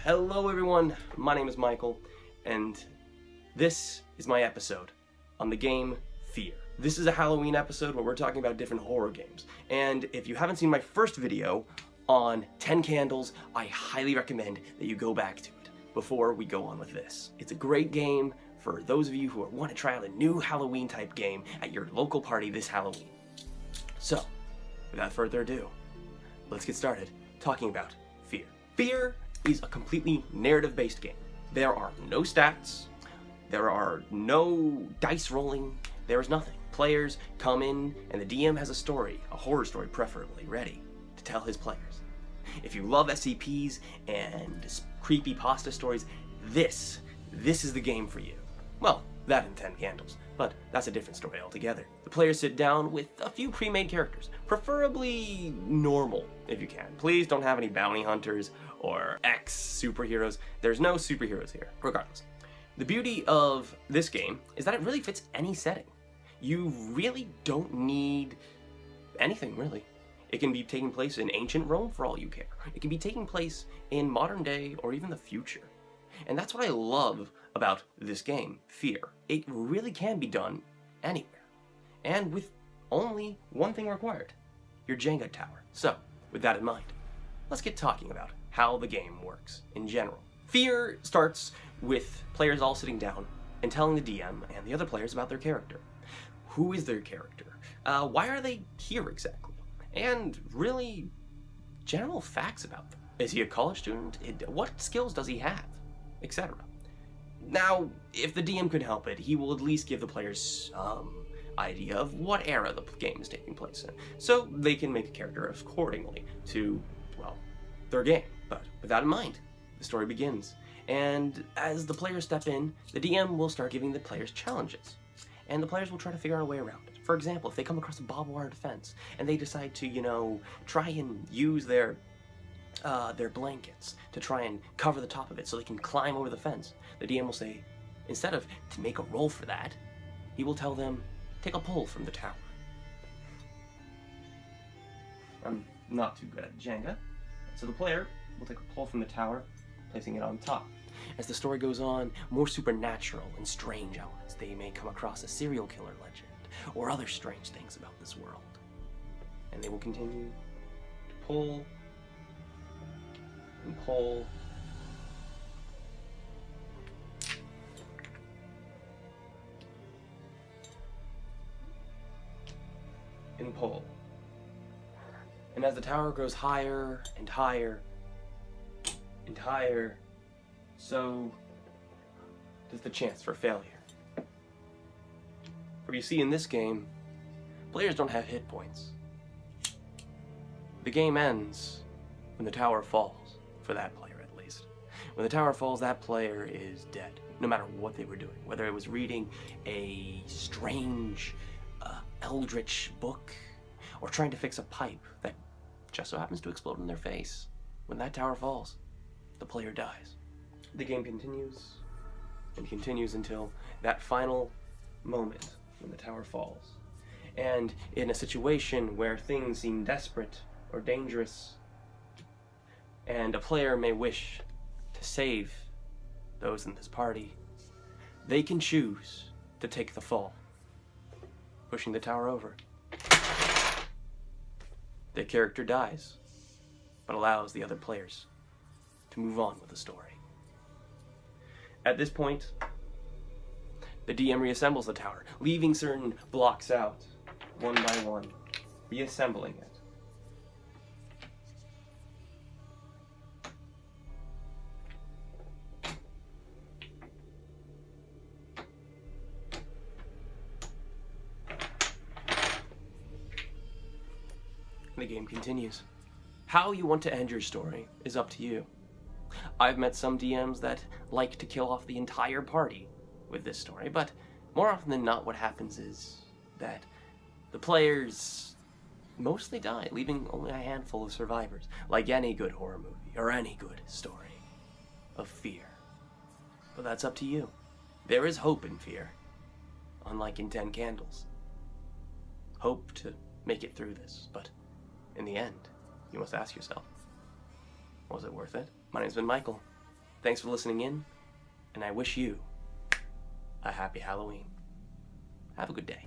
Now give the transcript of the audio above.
Hello everyone, my name is Michael, and this is my episode on the game Fear. This is a Halloween episode where we're talking about different horror games, and if you haven't seen my first video on 10 Candles, I highly recommend that you go back to it before we go on with this. It's a great game for those of you who want to try out a new Halloween type game at your local party this Halloween. So, without further ado, let's get started talking about Fear. Fear is a completely narrative-based game. There are no stats, there are no dice rolling, there is nothing. Players come in and the DM has a story, a horror story preferably, ready to tell his players. If you love SCPs and creepy pasta stories, this is the game for you. Well, that and 10 Candles, but that's a different story altogether. The players sit down with a few pre-made characters, preferably normal if you can. Please don't have any bounty hunters or ex-superheroes. There's no superheroes here, regardless. The beauty of this game is that it really fits any setting. You really don't need anything, really. It can be taking place in ancient Rome for all you care. It can be taking place in modern day or even the future. And that's what I love about this game, Fear. It really can be done anywhere. And with only one thing required, your Jenga tower. So, with that in mind, let's get talking about how the game works in general. Fear starts with players all sitting down and telling the DM and the other players about their character. Who is their character? Why are they here exactly? And really, general facts about them. Is he a college student? What skills does he have? Etc. Now, if the DM could help it, he will at least give the players some idea of what era the game is taking place in, so they can make a character accordingly to, well, their game. But with that in mind, the story begins, and as the players step in, the DM will start giving the players challenges, and the players will try to figure out a way around it. For example, if they come across a barbed wire fence, and they decide to, try and use their blankets to try and cover the top of it so they can climb over the fence, the DM will say, instead of to make a roll for that, he will tell them, take a pull from the tower. I'm not too good at Jenga, so the player will take a pull from the tower, placing it on top. As the story goes on, more supernatural and strange elements. They may come across a serial killer legend or other strange things about this world. And they will continue to pull and pull and pull. And as the tower grows higher and higher and higher, so does the chance for failure. For you see, in this game, players don't have hit points. The game ends when the tower falls, for that player at least. When the tower falls, that player is dead, no matter what they were doing. Whether it was reading a strange, eldritch book, or trying to fix a pipe that just so happens to explode in their face. When that tower falls, the player dies. The game continues and continues until that final moment when the tower falls. And in a situation where things seem desperate or dangerous, and a player may wish to save those in this party, they can choose to take the fall, pushing the tower over. Their character dies, but allows the other players to move on with the story. At this point, the DM reassembles the tower, leaving certain blocks out, one by one, reassembling it. The game continues. How you want to end your story is up to you. I've met some DMs that like to kill off the entire party with this story, but more often than not what happens is that the players mostly die, leaving only a handful of survivors, like any good horror movie or any good story of fear. But that's up to you. There is hope in Fear, unlike in 10 Candles. Hope to make it through this, but in the end, you must ask yourself, was it worth it? My name's been Michael. Thanks for listening in, and I wish you a happy Halloween. Have a good day.